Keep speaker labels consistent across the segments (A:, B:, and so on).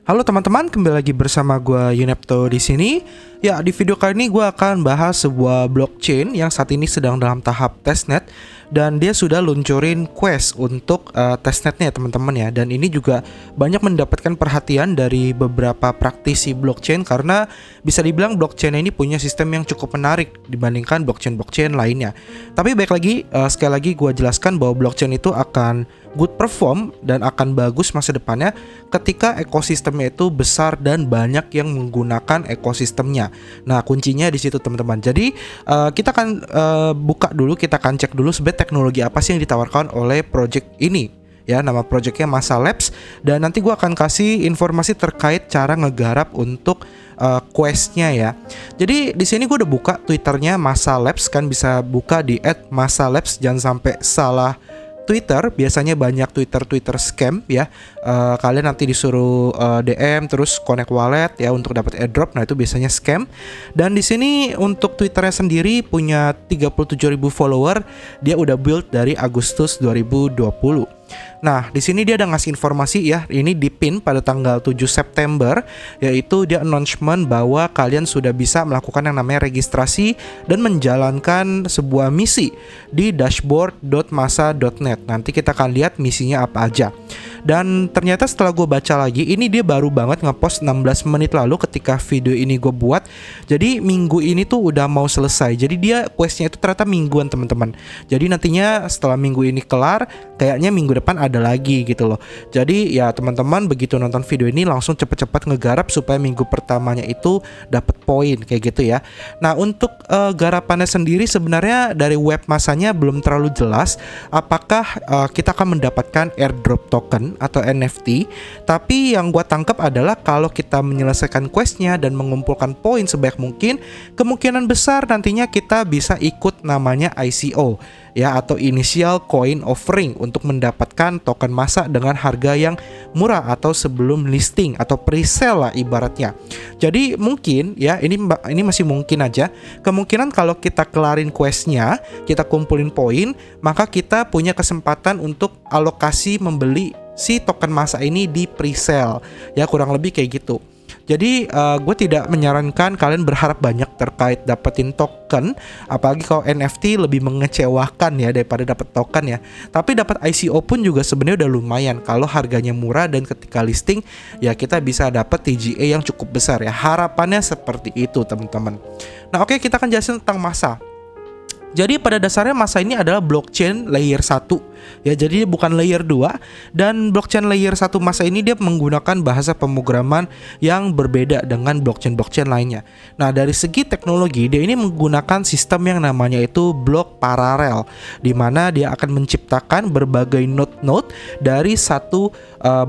A: Halo teman-teman, kembali lagi bersama gue Yunepto di sini. Ya, di video kali ini gue akan bahas sebuah blockchain yang saat ini sedang dalam tahap testnet dan dia sudah luncurin quest untuk testnetnya teman-teman ya. Dan ini juga banyak mendapatkan perhatian dari beberapa praktisi blockchain karena bisa dibilang blockchain ini punya sistem yang cukup menarik dibandingkan blockchain-blockchain lainnya. Tapi baik lagi, sekali lagi gue jelaskan bahwa blockchain itu akan good perform dan akan bagus masa depannya ketika ekosistemnya itu besar dan banyak yang menggunakan ekosistemnya. Nah, kuncinya di situ teman-teman. Jadi kita akan buka dulu, kita akan cek dulu sebenarnya teknologi apa sih yang ditawarkan oleh project ini. Ya, nama projectnya Masa Labs dan nanti gue akan kasih informasi terkait cara ngegarap untuk questnya ya. Jadi di sini gue udah buka Twitternya Masa Labs, kan bisa buka di @masalabs, jangan sampai salah Twitter. Biasanya banyak Twitter scam ya. Kalian nanti disuruh DM terus connect wallet ya untuk dapat airdrop. Nah, itu biasanya scam. Dan di sini untuk Twitternya sendiri punya 37.000 follower. Dia udah build dari Agustus 2020. Nah, di sini dia ada ngasih informasi ya. Ini di pin pada tanggal 7 September, yaitu dia announcement bahwa kalian sudah bisa melakukan yang namanya registrasi dan menjalankan sebuah misi di dashboard.masa.net. Nanti kita akan lihat misinya apa aja. Dan ternyata setelah gue baca lagi, ini dia baru banget ngepost 16 menit lalu ketika video ini gue buat. Jadi minggu ini tuh udah mau selesai. Jadi dia questnya itu ternyata mingguan teman-teman. Jadi nantinya setelah minggu ini kelar, kayaknya minggu depan ada lagi gitu loh. Jadi ya teman-teman begitu nonton video ini langsung cepet-cepet ngegarap supaya minggu pertamanya itu dapat poin kayak gitu ya. Nah, untuk garapannya sendiri sebenarnya dari web masanya belum terlalu jelas apakah kita akan mendapatkan airdrop token atau NFT. Tapi yang gua tangkap adalah kalau kita menyelesaikan questnya dan mengumpulkan poin sebanyak mungkin, kemungkinan besar nantinya kita bisa ikut namanya ICO ya, atau Initial Coin Offering, untuk mendapatkan token masa dengan harga yang murah atau sebelum listing atau pre-sale lah ibaratnya. Jadi mungkin ya, ini masih mungkin aja. Kemungkinan kalau kita kelarin questnya, kita kumpulin poin, maka kita punya kesempatan untuk alokasi membeli si token masa ini di pre-sale ya, kurang lebih kayak gitu. Jadi gue tidak menyarankan kalian berharap banyak terkait dapetin token, apalagi kalau NFT lebih mengecewakan ya daripada dapat token ya. Tapi dapat ICO pun juga sebenarnya udah lumayan kalau harganya murah dan ketika listing ya kita bisa dapat TGA yang cukup besar ya. Harapannya seperti itu teman-teman. Nah, oke, kita akan jelasin tentang masa. Jadi pada dasarnya masa ini adalah blockchain layer 1 ya, jadi bukan layer 2. Dan blockchain layer 1 masa ini dia menggunakan bahasa pemrograman yang berbeda dengan blockchain-blockchain lainnya. Nah, dari segi teknologi dia ini menggunakan sistem yang namanya itu blok paralel, di mana dia akan menciptakan berbagai node-node dari satu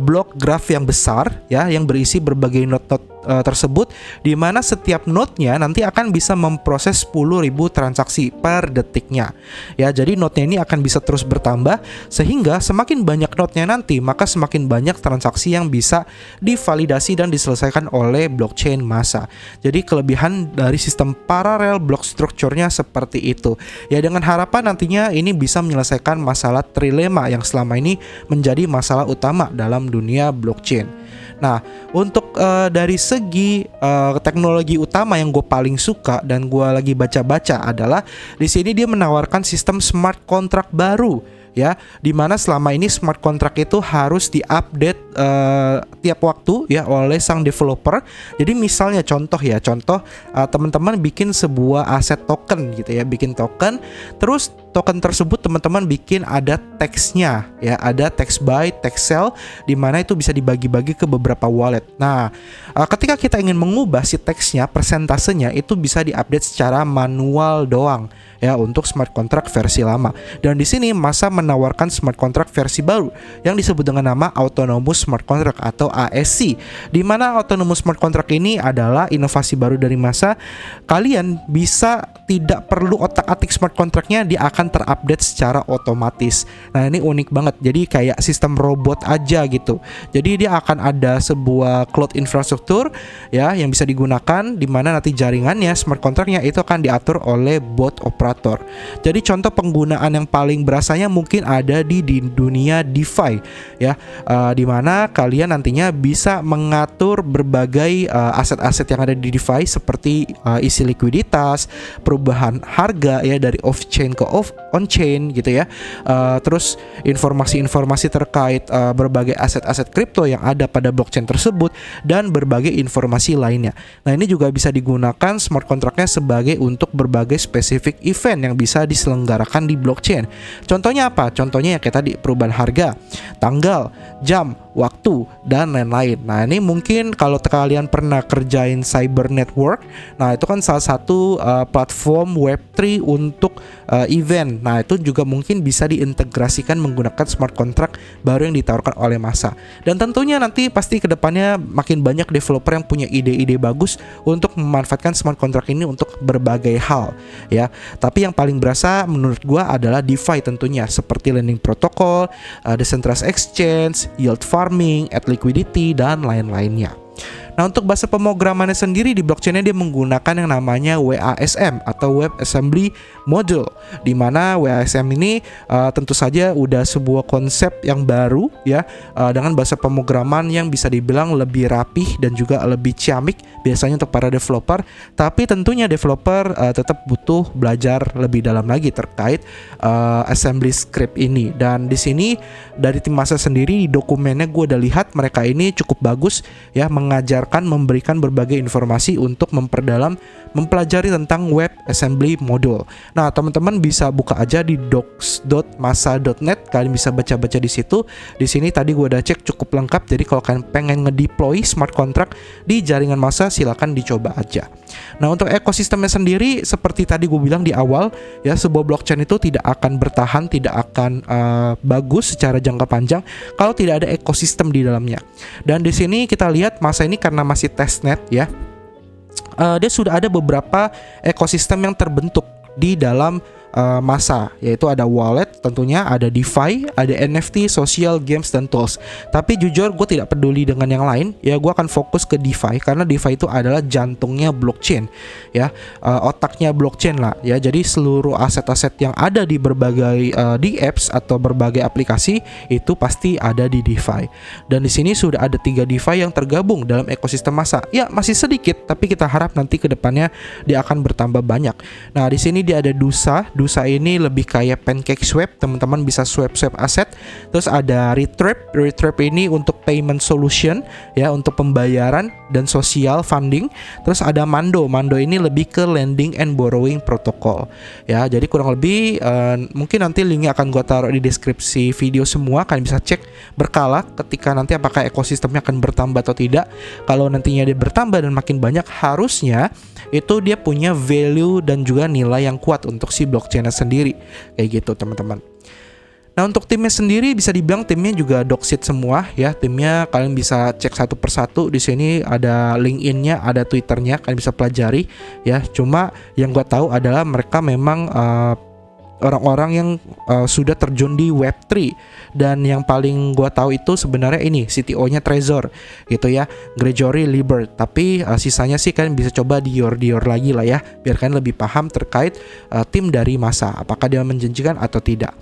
A: blok graf yang besar ya, yang berisi berbagai node-node tersebut, di mana setiap node-nya nanti akan bisa memproses 10.000 transaksi per detiknya ya. Jadi node-nya ini akan bisa terus bertambah, sehingga semakin banyak node-nya nanti maka semakin banyak transaksi yang bisa divalidasi dan diselesaikan oleh blockchain masa. Jadi kelebihan dari sistem parallel block structure-nya seperti itu ya, dengan harapan nantinya ini bisa menyelesaikan masalah trilema yang selama ini menjadi masalah utama dalam dunia blockchain. Nah, untuk dari segi teknologi utama yang gue paling suka dan gue lagi baca-baca adalah di sini dia menawarkan sistem smart contract baru ya, dimana selama ini smart contract itu harus diupdate tiap waktu ya oleh sang developer. Jadi misalnya contoh teman-teman bikin sebuah aset token gitu ya, bikin token, terus token tersebut teman-teman bikin ada teksnya ya, ada text buy, text sell, di mana itu bisa dibagi-bagi ke beberapa wallet. Nah, ketika kita ingin mengubah si teksnya, persentasenya itu bisa diupdate secara manual doang ya untuk smart contract versi lama. Dan di sini Masa menawarkan smart contract versi baru yang disebut dengan nama Autonomous Smart Contract atau ASC. Di mana Autonomous Smart Contract ini adalah inovasi baru dari Masa. Kalian bisa tidak perlu otak-atik smart contractnya, dia akan akan terupdate secara otomatis. Nah, ini unik banget. Jadi kayak sistem robot aja gitu. Jadi dia akan ada sebuah cloud infrastruktur ya yang bisa digunakan, di mana nanti jaringannya, smart contract-nya itu akan diatur oleh bot operator. Jadi contoh penggunaan yang paling berasanya mungkin ada di dunia DeFi ya, di mana kalian nantinya bisa mengatur berbagai aset-aset yang ada di DeFi seperti isi likuiditas, perubahan harga ya dari off chain ke on chain gitu ya. Terus informasi-informasi terkait berbagai aset-aset kripto yang ada pada blockchain tersebut dan berbagai informasi lainnya. Nah, ini juga bisa digunakan smart contract-nya sebagai untuk berbagai spesifik event yang bisa diselenggarakan di blockchain. Contohnya apa? Contohnya ya kayak tadi, perubahan harga, tanggal, jam, waktu, dan lain-lain. Nah, ini mungkin kalau kalian pernah kerjain cyber network, nah itu kan salah satu platform Web3 untuk event. Nah, itu juga mungkin bisa diintegrasikan menggunakan smart contract baru yang ditawarkan oleh masa. Dan tentunya nanti pasti kedepannya makin banyak developer yang punya ide-ide bagus untuk memanfaatkan smart contract ini untuk berbagai hal ya. Tapi yang paling berasa menurut gua adalah DeFi tentunya, seperti lending protocol, decentralized exchange, yield farming, add liquidity, dan lain-lainnya. Nah, untuk bahasa pemrogramannya sendiri di blockchain-nya dia menggunakan yang namanya WASM atau Web Assembly Module, di mana WASM ini tentu saja udah sebuah konsep yang baru ya, dengan bahasa pemrograman yang bisa dibilang lebih rapih dan juga lebih ciamik biasanya untuk para developer. Tapi tentunya developer tetap butuh belajar lebih dalam lagi terkait assembly script ini. Dan di sini dari tim masa sendiri, di dokumennya gue udah lihat mereka ini cukup bagus ya, memberikan berbagai informasi untuk mempelajari tentang Web Assembly Module. Nah, teman-teman bisa buka aja di docs.masa.net, kalian bisa baca-baca di situ. Di sini tadi gue udah cek cukup lengkap. Jadi kalau kalian pengen ngedeploy smart contract di jaringan masa, silakan dicoba aja. Nah, untuk ekosistemnya sendiri seperti tadi gue bilang di awal ya, sebuah blockchain itu tidak akan bertahan, tidak akan bagus secara jangka panjang kalau tidak ada ekosistem di dalamnya. Dan di sini kita lihat masa ini karena masih testnet ya, dia sudah ada beberapa ekosistem yang terbentuk di dalam masa, yaitu ada wallet tentunya, ada DeFi, ada NFT, social, games, dan tools. Tapi jujur gue tidak peduli dengan yang lain ya, gue akan fokus ke DeFi karena DeFi itu adalah jantungnya blockchain ya, otaknya blockchain lah ya. Jadi seluruh aset-aset yang ada di berbagai di apps atau berbagai aplikasi itu pasti ada di DeFi. Dan di sini sudah ada 3 DeFi yang tergabung dalam ekosistem masa. Ya, masih sedikit tapi kita harap nanti ke depannya dia akan bertambah banyak. Nah, di sini dia ada Dusa ini lebih kayak pancake swap, teman-teman bisa swap aset. Terus ada Retrap ini untuk payment solution ya, untuk pembayaran dan social funding. Terus ada Mando ini lebih ke lending and borrowing protocol ya. Jadi kurang lebih mungkin nanti linknya akan gue taruh di deskripsi video semua, kalian bisa cek berkala ketika nanti apakah ekosistemnya akan bertambah atau tidak. Kalau nantinya dia bertambah dan makin banyak, harusnya itu dia punya value dan juga nilai yang kuat untuk si blockchain-nya sendiri kayak gitu teman-teman. Nah, untuk timnya sendiri bisa dibilang timnya juga doxit semua ya. Timnya kalian bisa cek satu persatu, di sini ada LinkedIn-nya, ada Twitter-nya, kalian bisa pelajari ya. Cuma yang gue tahu adalah mereka memang orang-orang yang sudah terjun di Web3, dan yang paling gua tahu itu sebenarnya ini CTO-nya Trezor gitu ya, Gregory Liebert. Tapi sisanya sih kalian bisa coba dior lagi lah ya, biar kalian lebih paham terkait tim dari masa, apakah dia menjanjikan atau tidak.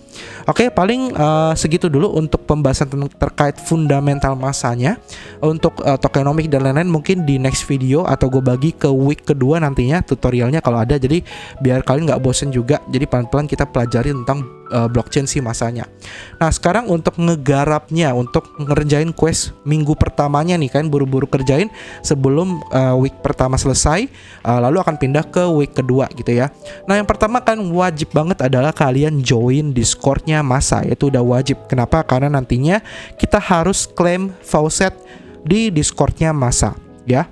A: Oke, paling segitu dulu untuk pembahasan terkait fundamental masanya. Untuk tokenomics dan lain-lain mungkin di next video, atau gue bagi ke week kedua nantinya tutorialnya kalau ada. Jadi biar kalian nggak bosen juga, jadi pelan-pelan kita pelajari tentang blockchain sih masanya. Nah, sekarang untuk ngegarapnya, untuk ngerjain quest minggu pertamanya nih, kalian buru-buru kerjain sebelum week pertama selesai, lalu akan pindah ke week kedua gitu ya. Nah, yang pertama kan wajib banget adalah kalian join Discord-nya masa, itu udah wajib. Kenapa? Karena nantinya kita harus claim faucet di Discord-nya masa ya.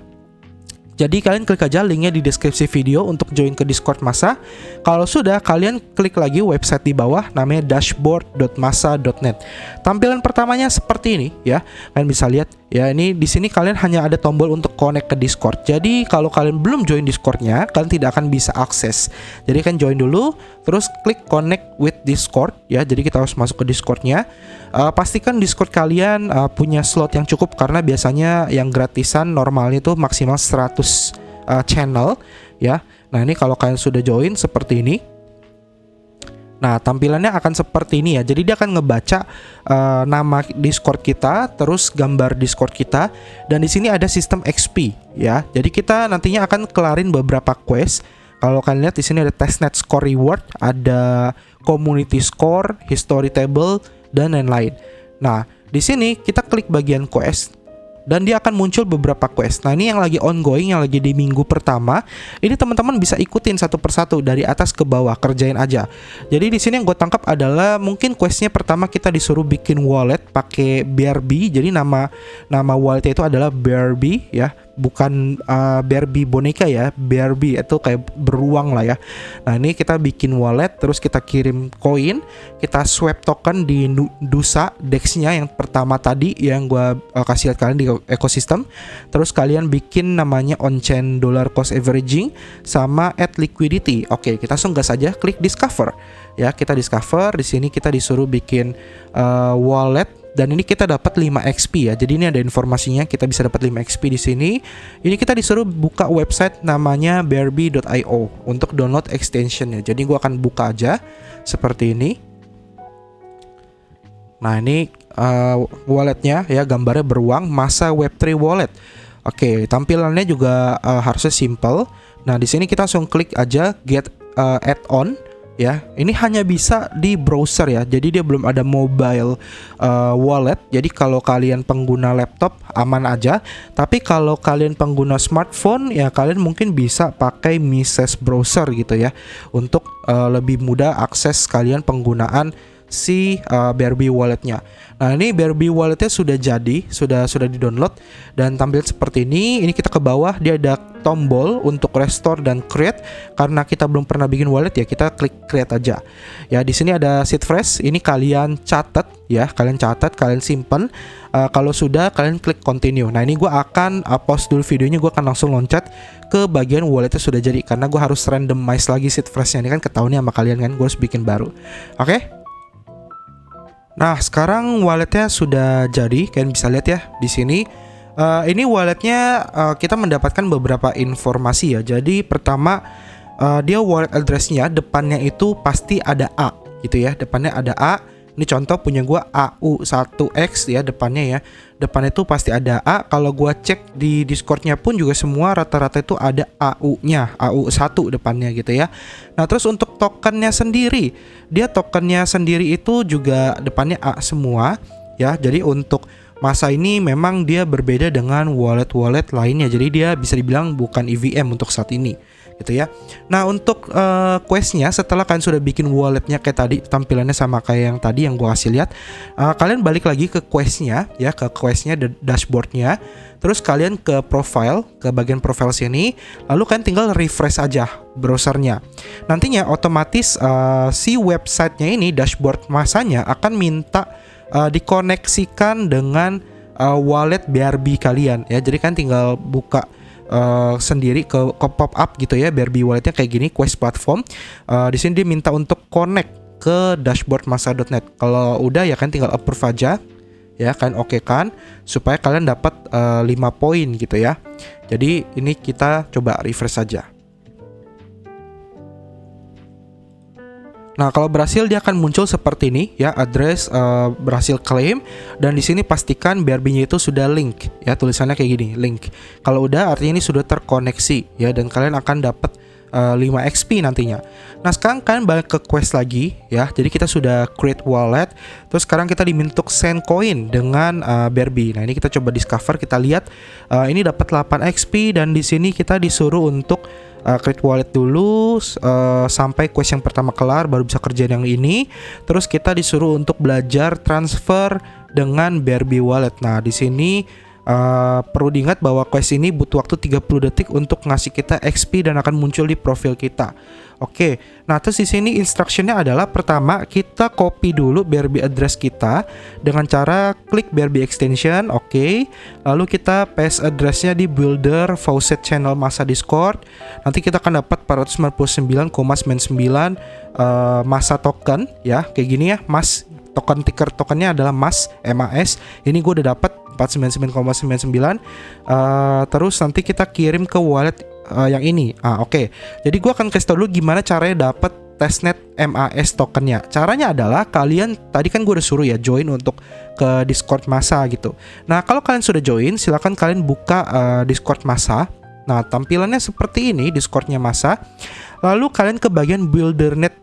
A: Jadi kalian klik aja linknya di deskripsi video untuk join ke Discord masa. Kalau sudah, kalian klik lagi website di bawah namanya dashboard.masa.net. Tampilan pertamanya seperti ini ya. Kalian bisa lihat Ya, ini di sini kalian hanya ada tombol untuk connect ke Discord. Jadi kalau kalian belum join Discordnya, kalian tidak akan bisa akses. Jadi kan join dulu, terus klik connect with Discord ya. Jadi kita harus masuk ke Discordnya. Pastikan Discord kalian punya slot yang cukup, karena biasanya yang gratisan normalnya itu maksimal 100 channel ya. Nah, ini kalau kalian sudah join seperti ini. Nah, tampilannya akan seperti ini ya. Jadi dia akan ngebaca nama Discord kita, terus gambar Discord kita, dan di sini ada sistem XP ya. Jadi kita nantinya akan kelarin beberapa quest. Kalau kalian lihat di sini ada testnet score reward, ada community score, history table, dan lain-lain. Nah, di sini kita klik bagian quest, dan dia akan muncul beberapa quest. Nah, ini yang lagi ongoing, yang lagi di minggu pertama. Ini teman-teman bisa ikutin satu persatu dari atas ke bawah, kerjain aja. Jadi di sini yang gue tangkap adalah mungkin questnya pertama kita disuruh bikin wallet pakai BRB. Jadi nama walletnya itu adalah BRB ya, bukan BRB boneka ya, BRB itu kayak beruang lah ya. Nah, ini kita bikin wallet, terus kita kirim koin, kita swap token di Dusa DEX-nya yang pertama tadi yang gue kasih lihat kalian di ekosistem. Terus kalian bikin namanya on-chain dollar cost averaging sama add liquidity. Oke, kita langsung gas aja, klik discover ya. Kita discover, di sini kita disuruh bikin wallet, dan ini kita dapat 5 XP ya. Jadi ini ada informasinya, kita bisa dapat 5 XP di sini. Ini kita disuruh buka website namanya brb.io untuk download extensionnya. Jadi gua akan buka aja seperti ini. Nah, ini walletnya ya, gambarnya beruang, masa Web3 wallet. Oke, tampilannya juga harusnya simple. Nah, di sini kita langsung klik aja get add-on ya. Ini hanya bisa di browser ya. Jadi dia belum ada mobile wallet. Jadi kalau kalian pengguna laptop aman aja. Tapi kalau kalian pengguna smartphone ya, kalian mungkin bisa pakai Mises browser gitu ya, untuk lebih mudah akses kalian penggunaan si BRB walletnya. Nah, ini BRB walletnya sudah jadi, sudah di-download dan tampil seperti ini. Ini kita ke bawah, dia ada tombol untuk restore dan create. Karena kita belum pernah bikin wallet ya, kita klik create aja. Ya, di sini ada seed phrase, ini kalian catat ya, kalian simpen. Kalau sudah, kalian klik continue. Nah, ini gue akan pause dulu videonya, gue akan langsung loncat ke bagian walletnya sudah jadi, karena gue harus randomize lagi seed phrase-nya. Ini kan ketahuan sama kalian kan, gue harus bikin baru. Oke. Nah, sekarang walletnya sudah jadi, kalian bisa lihat ya di sini. Ini walletnya kita mendapatkan beberapa informasi ya. Jadi pertama, dia wallet address-nya depannya itu pasti ada A gitu ya. Depannya ada A. Ini contoh punya gua AU1X ya depannya ya. Depannya itu pasti ada A. Kalau gua cek di Discord-nya pun juga semua rata-rata itu ada AU-nya, AU1 depannya gitu ya. Nah, terus untuk tokennya sendiri, dia tokennya sendiri itu juga depannya A semua ya. Jadi untuk masa ini memang dia berbeda dengan wallet-wallet lainnya. Jadi dia bisa dibilang bukan EVM untuk saat ini gitu ya. Nah, untuk questnya setelah kalian sudah bikin walletnya kayak tadi, tampilannya sama kayak yang tadi yang gua kasih lihat, kalian balik lagi ke questnya ya, ke questnya dashboardnya. Terus kalian ke profile, ke bagian profile sini, lalu kalian tinggal refresh aja browsernya. Nantinya otomatis si websitenya ini, dashboard masanya akan minta dikoneksikan dengan wallet BRB kalian ya. Jadi kan tinggal buka sendiri ke pop up gitu ya, BRB walletnya kayak gini, quest platform. Di sini dia minta untuk connect ke dashboard masa.net. Kalau udah ya kan tinggal approve aja ya kan, oke kan, supaya kalian dapat 5 poin gitu ya. Jadi ini kita coba refresh saja. Nah, kalau berhasil dia akan muncul seperti ini ya, address berhasil claim, dan di sini pastikan BRB-nya itu sudah link ya, tulisannya kayak gini, link. Kalau udah artinya ini sudah terkoneksi ya, dan kalian akan dapat 5 XP nantinya. Nah, sekarang kalian balik ke quest lagi ya. Jadi kita sudah create wallet, terus sekarang kita diminta send coin dengan BRB. Nah, ini kita coba discover, kita lihat ini dapat 8 XP, dan di sini kita disuruh untuk create wallet dulu sampai quest yang pertama kelar, baru bisa kerjain yang ini. Terus kita disuruh untuk belajar transfer dengan BRB wallet. Nah, di sini Perlu diingat bahwa quest ini butuh waktu 30 detik untuk ngasih kita XP dan akan muncul di profil kita. Oke, nah terus di sini instructionnya adalah pertama kita copy dulu BRB address kita dengan cara klik BRB extension, oke. Lalu kita paste addressnya di builder faucet channel masa Discord. Nanti kita akan dapat 499,99 masa token ya, kayak gini ya, mas. Token ticker tokennya adalah MAS. Ini gue udah dapat 499,99. Terus nanti kita kirim ke wallet yang ini. Oke. Jadi gue akan kasih tau dulu gimana caranya dapat testnet MAS tokennya. Caranya adalah kalian tadi kan gue udah suruh ya join untuk ke Discord masa gitu. Nah kalau kalian sudah join, silakan kalian buka Discord masa. Nah tampilannya seperti ini Discordnya masa. Lalu kalian ke bagian buildernet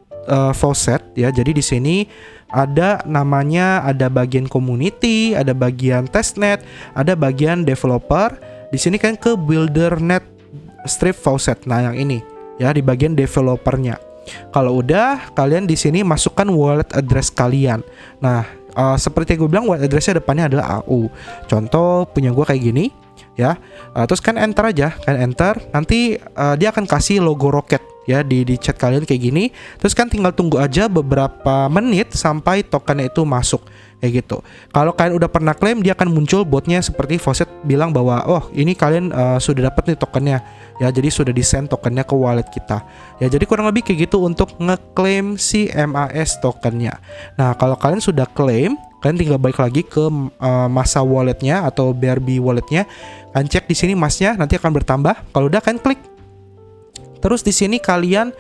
A: faucet ya. Jadi di sini ada namanya, ada bagian community, ada bagian testnet, ada bagian developer. Di sini kan ke buildernet strip faucet. Nah, yang ini ya di bagian developernya. Kalau udah, kalian di sini masukkan wallet address kalian. Nah, seperti yang gue bilang, wallet addressnya depannya adalah AU. Contoh punya gue kayak gini ya. Terus kan enter aja, kan enter. Nanti dia akan kasih logo roket ya di chat kalian kayak gini. Terus kan tinggal tunggu aja beberapa menit sampai tokennya itu masuk kayak gitu. Kalau kalian udah pernah klaim, dia akan muncul botnya seperti faucet bilang bahwa oh ini kalian sudah dapat nih tokennya ya, jadi sudah di-send tokennya ke wallet kita ya. Jadi kurang lebih kayak gitu untuk ngeklaim si MAS tokennya. Nah kalau kalian sudah klaim, kalian tinggal balik lagi ke masa walletnya atau BRB walletnya. Kalian cek di sini masnya nanti akan bertambah. Kalau udah kalian klik. Terus di sini kalian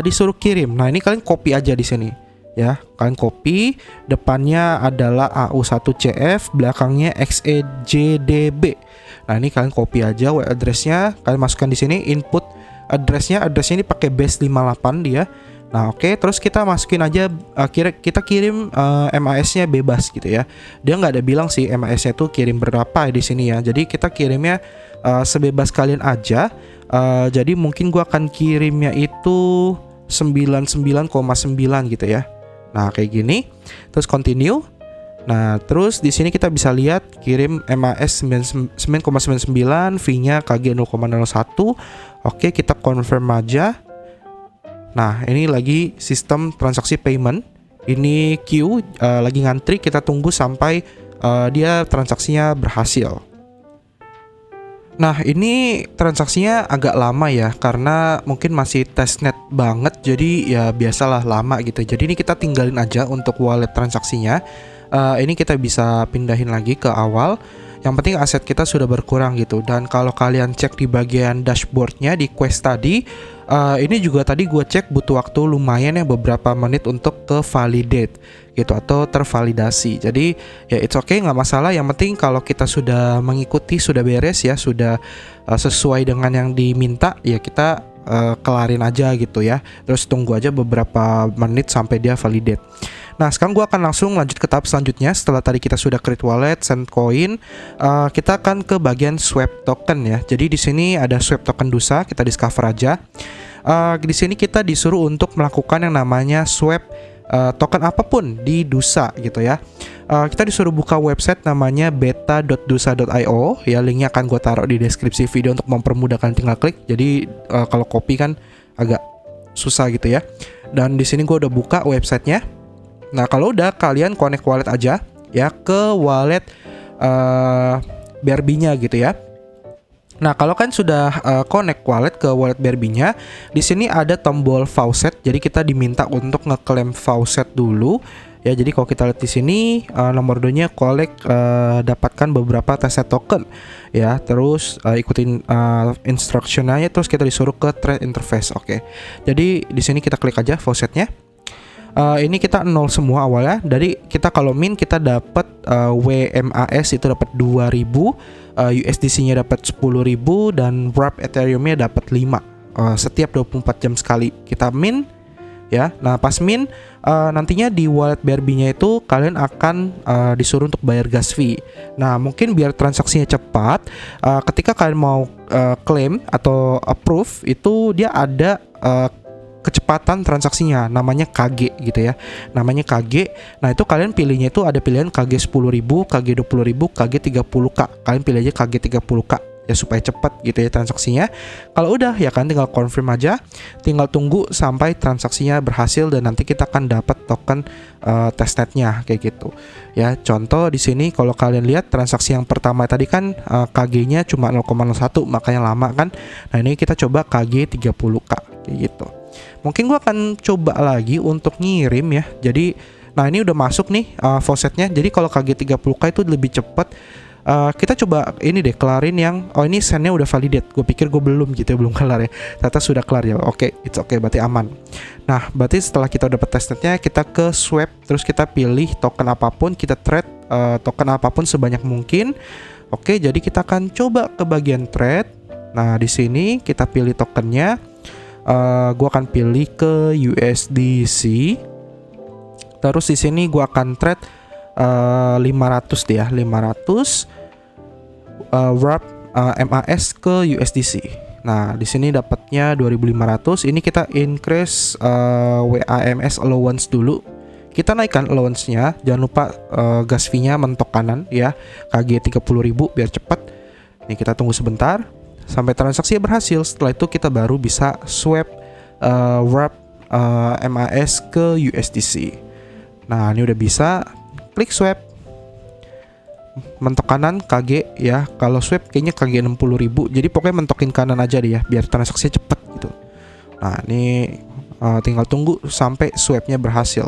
A: disuruh kirim. Nah, ini kalian copy aja di sini. Ya, kalian copy, depannya adalah AU1CF, belakangnya XEJDB. Nah, ini kalian copy aja wallet address-nya, kalian masukkan di sini input address-nya ini pakai base 58 dia. Nah, oke, terus kita masukin aja kita kirim MAS-nya bebas gitu ya. Dia nggak ada bilang sih MAS-nya tuh kirim berapa di sini ya. Jadi kita kirimnya sebebas kalian aja. Jadi mungkin gua akan kirimnya itu 99,9 gitu ya. Nah, kayak gini. Terus continue. Nah, terus di sini kita bisa lihat kirim MAS 9,99, fee-nya KG 0,01. Oke, kita confirm aja. Nah, ini lagi sistem transaksi payment. Ini queue lagi ngantri, kita tunggu sampai dia transaksinya berhasil. Nah, ini transaksinya agak lama ya, karena mungkin masih testnet banget, jadi ya biasalah lama gitu. Jadi ini kita tinggalin aja untuk wallet transaksinya. Ini kita bisa pindahin lagi ke awal. Yang penting aset kita sudah berkurang gitu. Dan kalau kalian cek di bagian dashboardnya di quest tadi, ini juga tadi gue cek butuh waktu lumayan ya, beberapa menit untuk ke validate gitu atau tervalidasi. Jadi ya it's okay, nggak masalah. Yang penting kalau kita sudah mengikuti, sudah beres ya, sudah sesuai dengan yang diminta, ya kita kelarin aja gitu ya. Terus tunggu aja beberapa menit sampai dia validate. Nah, sekarang gue akan langsung lanjut ke tahap selanjutnya. Setelah tadi kita sudah create wallet, send coin, kita akan ke bagian swap token ya. Jadi di sini ada swap token DUSA, kita discover aja. Di sini kita disuruh untuk melakukan yang namanya swap token apapun di DUSA gitu ya. Kita disuruh buka website namanya beta.dusa.io ya, linknya akan gue taruh di deskripsi video untuk mempermudahkan, tinggal klik. Jadi kalau copy kan agak susah gitu ya. Dan di sini gue udah buka websitenya. Nah, kalau udah, kalian connect wallet aja ya ke wallet BRB-nya gitu ya. Nah, kalau kan sudah connect wallet ke wallet BRB-nya, di sini ada tombol faucet. Jadi kita diminta untuk ngeklaim faucet dulu. Ya, jadi kalau kita lihat di sini nomor 2-nya collect, dapatkan beberapa testnet token ya. Terus ikutin instructionnya, terus kita disuruh ke trade interface. Oke. Jadi di sini kita klik aja faucetnya. Ini kita 0 semua awalnya. Dari kita kalau min kita dapat WMAS itu dapat 2000, USDC-nya dapat 10.000 dan wrap Ethereum-nya dapat 5 setiap 24 jam sekali kita min ya. Nah, pas min nantinya di wallet BRB-nya itu kalian akan disuruh untuk bayar gas fee. Nah, mungkin biar transaksinya cepat, ketika kalian mau claim atau approve itu dia ada kecepatan transaksinya, namanya KG gitu ya. Namanya KG. Nah, itu kalian pilihnya itu ada pilihan KG 10.000, KG 20.000, KG 30K. Kalian pilih aja KG 30K ya supaya cepat gitu ya transaksinya. Kalau udah ya kan tinggal confirm aja, tinggal tunggu sampai transaksinya berhasil dan nanti kita akan dapat token testnetnya kayak gitu. Ya, contoh di sini kalau kalian lihat transaksi yang pertama tadi kan KG-nya cuma 0,01 makanya lama kan. Nah, ini kita coba KG 30K kayak gitu. Mungkin gua akan coba lagi untuk ngirim ya. Jadi nah ini udah masuk nih faucetnya. Jadi kalau KG 30K itu lebih cepat. Kita coba ini deh kelarin yang ini sendnya udah validate. Gue pikir gue belum gitu ya, belum kelar ya. Ternyata sudah kelar ya. Oke, it's okay, berarti aman. Nah, berarti setelah kita udah dapat testnetnya, kita ke swap, terus kita pilih token apapun, kita trade token apapun sebanyak mungkin. Oke, jadi kita akan coba ke bagian trade. Nah, di sini kita pilih tokennya. Gue akan pilih ke USDC. Terus di sini gue akan trade 500 deh ya, 500 wrap MAS ke USDC. Nah, di sini dapatnya 2.500. Ini kita increase WAMS allowance dulu. Kita naikkan allowance-nya. Jangan lupa gas fee-nya mentok kanan ya. KG 30.000 biar cepat. Nih kita tunggu sebentar sampai transaksi berhasil. Setelah itu kita baru bisa swap wrap MAS ke USDC. Nah, ini udah bisa. Klik swap, mentok kanan KG ya. Kalau swap kayaknya KG 60.000. Jadi pokoknya mentokin kanan aja deh ya, biar transaksinya cepet gitu. Nah, ini tinggal tunggu sampai swapnya berhasil.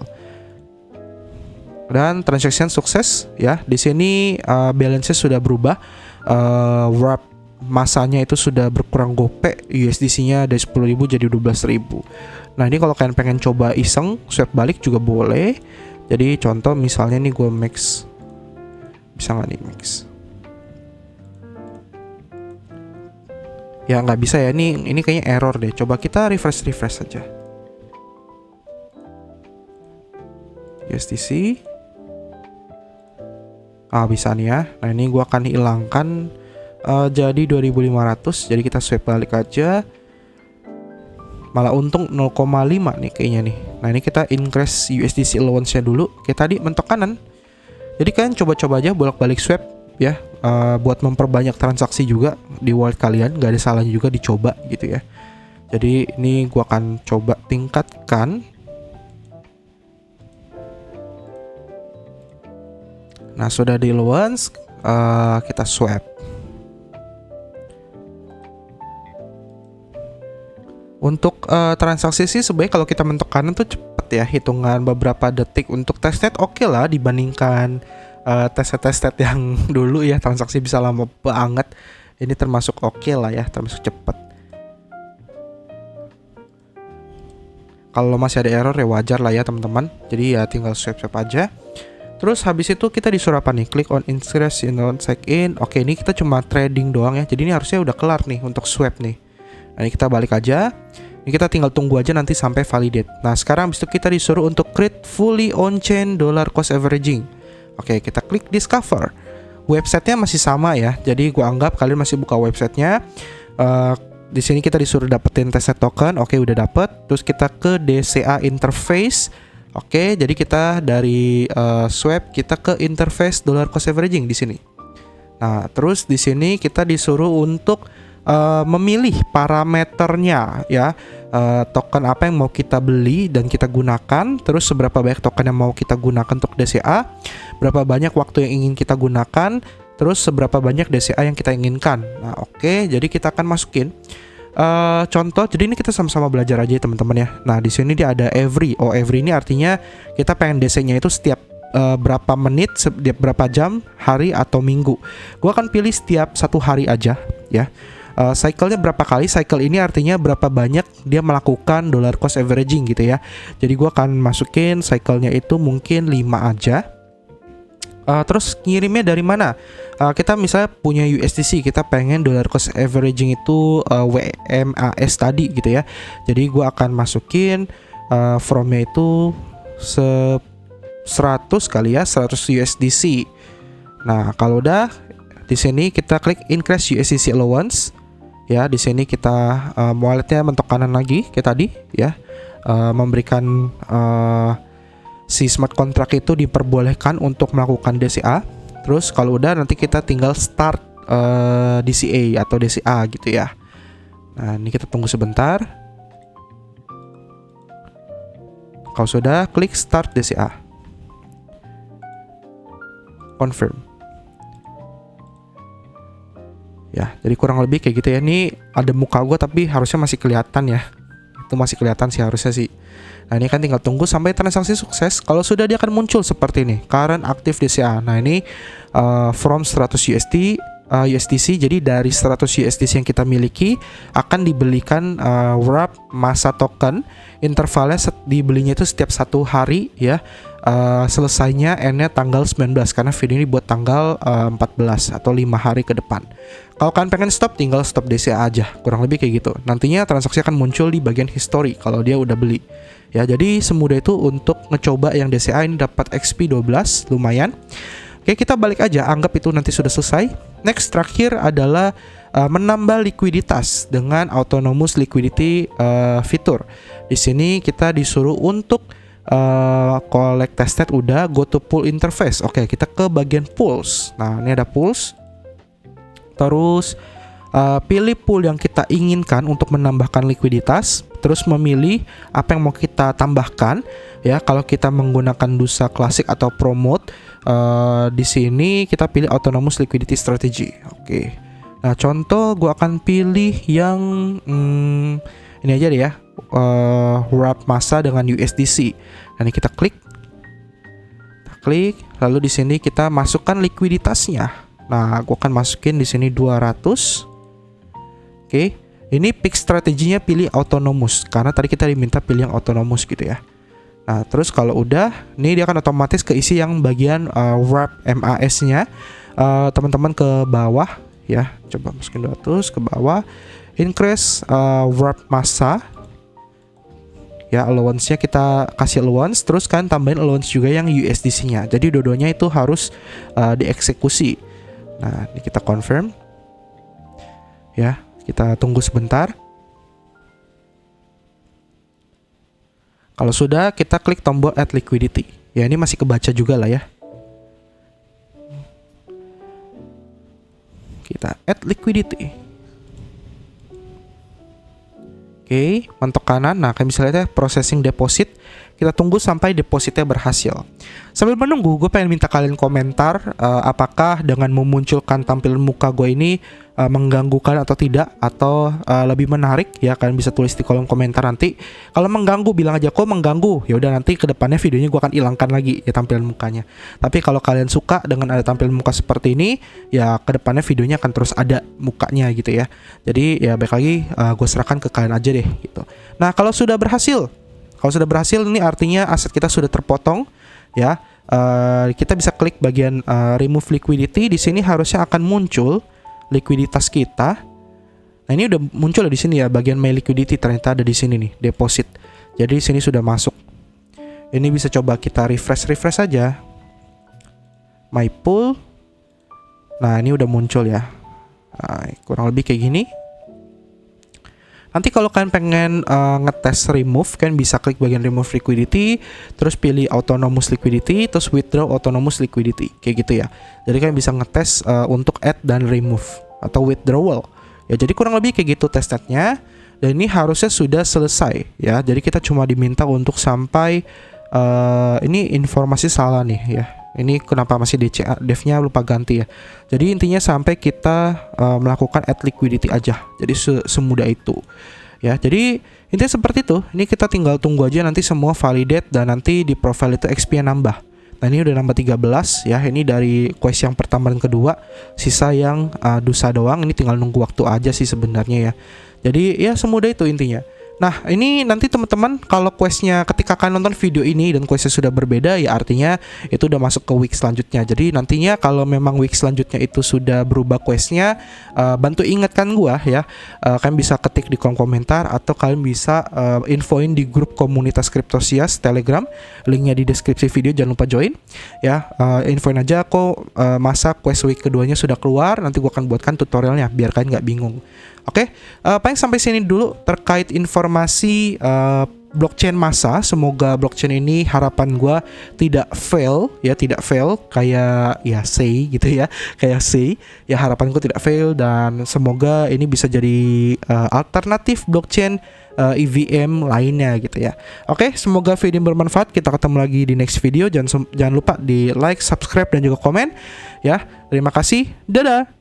A: Dan transaction sukses ya. Di sini balance sudah berubah. Wrap masanya itu sudah berkurang gope. USDC-nya dari 10.000 jadi 12.000. Nah, ini kalau kalian pengen coba iseng swap balik juga boleh. Jadi contoh misalnya nih gue max, bisa nggak nih max? Ya nggak bisa ya, ini kayaknya error deh. Coba kita refresh aja. USDC. Bisa nih ya. Nah, ini gue akan hilangkan jadi 2.500. Jadi kita swap balik aja. Malah untung 0,5 nih kayaknya nih. Nah, ini kita increase USDC allowance-nya dulu. Kayak tadi mentok kanan. Jadi kalian coba-coba aja bolak-balik swap ya, buat memperbanyak transaksi juga di wallet kalian. Gak ada salahnya juga dicoba gitu ya. Jadi ini gua akan coba tingkatkan. Nah, sudah di allowance, kita swap. Untuk transaksi sih sebenarnya kalau kita mentok kanan tuh cepet ya, hitungan beberapa detik. Untuk testnet oke lah dibandingkan testnet yang dulu ya, transaksi bisa lama banget. Ini termasuk oke lah ya, termasuk cepet. Kalau masih ada error ya wajar lah ya teman-teman. Jadi ya tinggal swap aja. Terus habis itu kita disuruh apa nih? Click on increase in on check in. Oke, ini kita cuma trading doang ya. Jadi ini harusnya udah kelar nih untuk swap nih. Nah, ini kita balik aja. Ini kita tinggal tunggu aja nanti sampai validate. Nah, sekarang habis itu kita disuruh untuk create fully on-chain dollar cost averaging. Oke, kita klik discover. Websitenya masih sama ya. Jadi gua anggap kalian masih buka websitenya. Di sini kita disuruh dapetin testnet token. Oke, udah dapet. Terus kita ke DCA interface. Oke, jadi kita dari swap kita ke interface dollar cost averaging di sini. Nah, terus di sini kita disuruh untuk memilih parameternya ya, token apa yang mau kita beli dan kita gunakan, terus seberapa banyak token yang mau kita gunakan untuk DCA, berapa banyak waktu yang ingin kita gunakan, terus seberapa banyak DCA yang kita inginkan. Nah, oke, jadi kita akan masukin contoh. Jadi ini kita sama-sama belajar aja teman-teman ya. Nah, di sini dia ada every. Every ini artinya kita pengen DC-nya itu setiap berapa menit, setiap berapa jam, hari atau minggu. Gua akan pilih setiap 1 hari aja ya. Cycle-nya berapa kali? Cycle ini artinya berapa banyak dia melakukan dollar cost averaging gitu ya. Jadi gua akan masukin cycle-nya itu mungkin 5 aja. Terus ngirimnya dari mana? Kita misalnya punya USDC, kita pengen dollar cost averaging itu WMAS tadi gitu ya. Jadi gua akan masukin from-nya itu 100 kali ya, 100 USDC. Nah, kalau udah di sini kita klik increase USDC allowance. Ya, di sini kita walletnya mentok kanan lagi kayak tadi ya. Memberikan si smart contract itu diperbolehkan untuk melakukan DCA. Terus kalau udah nanti kita tinggal start DCA atau DCA gitu ya. Nah, ini kita tunggu sebentar. Kalau sudah, klik start DCA. Confirm. Ya, jadi kurang lebih kayak gitu ya. Ini ada muka gue tapi harusnya masih kelihatan ya. Itu masih kelihatan sih harusnya sih. Nah, ini kan tinggal tunggu sampai transaksi sukses. Kalau sudah, dia akan muncul seperti ini, current active DCA. Nah, ini from 100 USDC. Jadi dari 100 USDC yang kita miliki akan dibelikan wrap masa token. Intervalnya dibelinya itu setiap 1 hari ya. Selesainya endnya tanggal 19 karena video ini buat tanggal 14 atau 5 hari ke depan. Kalau kalian pengen stop, tinggal stop DCA aja. Kurang lebih kayak gitu. Nantinya transaksi akan muncul di bagian history kalau dia udah beli. Ya, jadi semudah itu untuk ngecoba yang DCA ini dapat XP 12, lumayan. Oke, kita balik aja, anggap itu nanti sudah selesai. Next, terakhir adalah menambah likuiditas dengan autonomous liquidity fitur. Di sini kita disuruh untuk collect testnet udah, go to pool interface. Oke, kita ke bagian pools. Nah, ini ada pools. Terus pilih pool yang kita inginkan untuk menambahkan likuiditas. Terus memilih apa yang mau kita tambahkan. Ya, kalau kita menggunakan DUSA Classic atau Promote, di sini kita pilih Autonomous Liquidity Strategy. Oke. Nah, contoh gue akan pilih yang ini aja deh ya, wrap masa dengan USDC. Nah, ini kita klik, lalu di sini kita masukkan likuiditasnya. Nah, gue akan masukin di sini 200. Oke, ini pick strateginya pilih autonomous karena tadi kita diminta pilih yang autonomous gitu ya. Nah, terus kalau udah, ini dia akan otomatis keisi yang bagian wrap MAS-nya. Teman-teman ke bawah ya, coba masukin 200 ke bawah. Increase wrap masa. Ya, allowance-nya kita kasih allowance, terus kan tambahin allowance juga yang USDC-nya. Jadi dua-duanya itu harus dieksekusi. Nah, ini kita confirm. Ya, kita tunggu sebentar. Kalau sudah, kita klik tombol add liquidity. Ya, ini masih kebaca juga lah ya. Kita add liquidity. Oke, mentok kanan. Nah, kayak misalnya processing deposit. Kita tunggu sampai depositnya berhasil. Sambil menunggu, gue pengen minta kalian komentar apakah dengan memunculkan tampilan muka gue ini mengganggukan atau tidak, atau lebih menarik ya. Kalian bisa tulis di kolom komentar nanti. Kalau mengganggu, bilang aja kok mengganggu. Ya udah, nanti kedepannya videonya gue akan hilangkan lagi ya tampilan mukanya. Tapi kalau kalian suka dengan ada tampilan muka seperti ini, ya kedepannya videonya akan terus ada mukanya gitu ya. Jadi ya baik lagi, gue serahkan ke kalian aja deh gitu. Nah, kalau sudah berhasil, ini artinya aset kita sudah terpotong ya. Kita bisa klik bagian remove liquidity. Di sini harusnya akan muncul likuiditas kita. Nah, ini udah muncul di sini ya, bagian my liquidity ternyata ada di sini nih, deposit. Jadi di sini sudah masuk. Ini bisa coba kita refresh aja. My pool. Nah, ini udah muncul ya. Kurang lebih kayak gini. Nanti kalau kalian pengen ngetes remove, kalian bisa klik bagian remove liquidity, terus pilih autonomous liquidity, terus withdraw autonomous liquidity, kayak gitu ya. Jadi kalian bisa ngetes untuk add dan remove atau withdrawal. Ya, jadi kurang lebih kayak gitu testnetnya. Dan ini harusnya sudah selesai ya. Jadi kita cuma diminta untuk sampai ini informasi salah nih ya. Ini kenapa masih DCA, devnya lupa ganti ya. Jadi intinya sampai kita melakukan add liquidity aja. Jadi semudah itu. Ya, jadi intinya seperti itu. Ini kita tinggal tunggu aja nanti semua validate dan nanti di profile itu XP nambah. Nah, ini udah nambah 13 ya. Ini dari quest yang pertama dan kedua. Sisa yang DUSA doang. Ini tinggal nunggu waktu aja sih sebenarnya ya. Jadi ya semudah itu intinya. Nah, ini nanti teman-teman kalau questnya ketika kalian nonton video ini dan questnya sudah berbeda, ya artinya itu udah masuk ke week selanjutnya. Jadi nantinya kalau memang week selanjutnya itu sudah berubah questnya, bantu ingatkan gua ya. Kalian bisa ketik di kolom komentar atau kalian bisa infoin di grup komunitas Cryptosias Telegram. Linknya di deskripsi video, jangan lupa join ya. Infoin aja kok masa quest week keduanya sudah keluar. Nanti gua akan buatkan tutorialnya biar kalian nggak bingung. Oke, paling sampai sini dulu terkait informasi blockchain massa. Semoga blockchain ini harapan gua tidak fail ya, tidak fail kayak ya say gitu ya, kayak say ya, harapan gua tidak fail dan semoga ini bisa jadi alternatif blockchain EVM lainnya gitu ya. Oke, semoga video ini bermanfaat. Kita ketemu lagi di next video. Jangan lupa di like, subscribe dan juga komen ya. Terima kasih. Dadah.